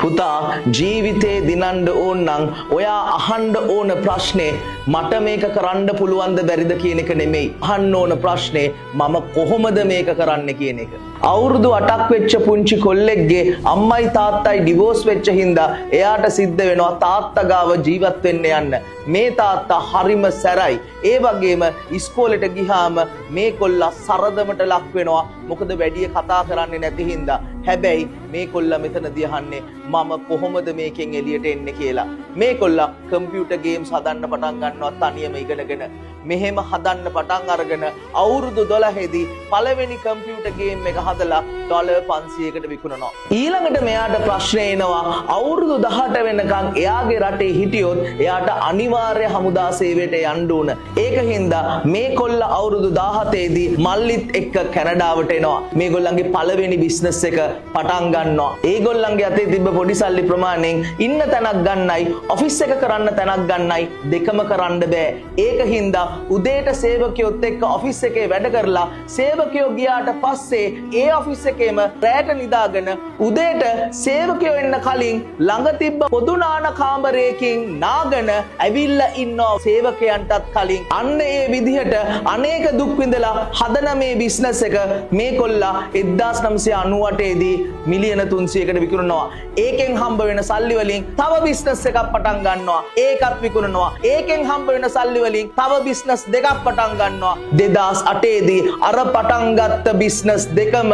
පුතා ජීවිතේ දිනන්න ඕන නම් ඔයා අහන්න ඕන ප්‍රශ්නේ මට මේක කරන්න පුළුවන්ද බැරිද කියන එක නෙමෙයි. අහන්න ඕන ප්‍රශ්නේ මම කොහොමද මේක කරන්න කියන එක. අවුරුදු 8ක් වෙච්ච පුංචි කොල්ලෙක්ගේ අම්මයි තාත්තයි ඩිවෝස් වෙච්ච හින්දා එයාට සිද්ධ වෙනවා තාත්තා ගාව ජීවත් වෙන්න යන්න. මේ තාත්තා හරිම සැරයි. ඒ වගේම ඉස්කෝලේට ගිහාම මේ කොල්ලා සරදමට ලක් වෙනවා. මොකද වැඩිය කතා කරන්නේ නැති හින්දා. හැබැයි මේ කොල්ලා මෙතනදී අහන්නේ මම කොහොමද මේකෙන් එළියට එන්නේ කියලා. මේ කොල්ලා කම්පියුටර් ගේම්ස් හදන්න පටන් ගන්නවා තනියම ඉගෙනගෙන. මෙහෙම හදන්න පටන් අරගෙන අවුරුදු 12 දී පළවෙනි කම්පියුටර් ගේම් එක හදලා $500කට විකුණනවා. ඊළඟට මෙයාට ප්‍රශ්නේ එනවා අවුරුදු 18 වෙනකන් එයාගේ රටේ හිටියොත් එයාට අනිවාර්ය හමුදා සේවයට යන්න ඕන. ඒක හින්දා මේ කොල්ලා අවුරුදු 17 දී මල්ලිත් එක්ක කැනඩාවට එනවා. මේගොල්ලන්ගේ පළවෙනි බිස්නස් එක පටන් ගන්නවා. ඒගොල්ලන්ගේ අතේ තිබ්බ පොඩි සල්ලි ප්‍රමාණයෙන් ඉන්න තැනක් ගන්නයි ඔෆිස් එක කරන්න තැනක් ගන්නයි දෙකම කරන්න බෑ. ඒක හින්දා උදේට සේවකයොත් එක්ක ඔෆිස් එකේ වැඩ කරලා සේවකයෝ ගියාට පස්සේ ඒ ඔෆිස් එකේම රැට නිදාගෙන උදේට සේවකයෝ එන්න කලින් ළඟ තිබ්බ පොදු නාන කාමරයකින් නාගෙන ඇවිල්ලා ඉන්නවා සේවකයන්ටත් කලින්. අන්න ඒ විදිහට අනේක දුක් විඳලා හදන මේ බිස්නස් එක මේ කොල්ලා 1998 දී මිලියන 300කට විකුණනවා. ඒකෙන් හම්බ වෙන සල්ලි වලින් තව බිස්නස් එකක් පටන් ගන්නවා. ඒකත් විකුණනවා. ඒකෙන් හම්බ වෙන සල්ලි වලින් තව බිස්නස් දෙකක් පටන් ගන්නවා. 2008 දී අර පටන් ගත්ත බිස්නස් දෙකම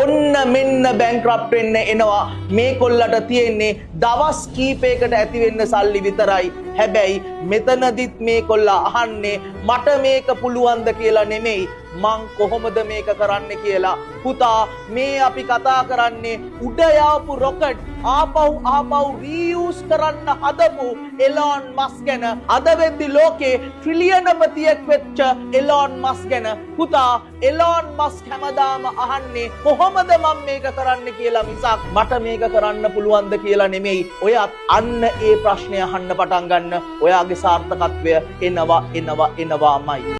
ඔන්න මෙන්න බැංක්‍රප්ට් වෙන්න එනවා. මේ කොල්ලට තියෙන්නේ දවස් කීපයකට ඇති වෙන්න සල්ලි විතරයි. හැබැයි මෙතනදිත් මේ කොල්ලා අහන්නේ මට මේක පුළුවන්ද කියලා නෙමෙයි මං කොහොමද මේක කරන්න කියලා. පුතා මේ අපි කතා කරන්නේ උඩ යාපු රොකට් ආපහු රීයුස් කරන්න හදපු එලොන් මස්ක් ගැන. අද වෙද්දි ලෝකේ ට්‍රිලියනපතියෙක් වෙච්ච එලොන් මස්ක් ගැන. පුතා එලොන් මස්ක් හැමදාම අහන්නේ කොහොමද මම මේක කරන්න කියලා මිසක් මට මේක කරන්න පුළුවන්ද කියලා නෙමෙයි. ඔයත් අන්න ඒ ප්‍රශ්නය අහන්න පටන් ගන්න. ඔයාගේ සාර්ථකත්වය එනවාමයි.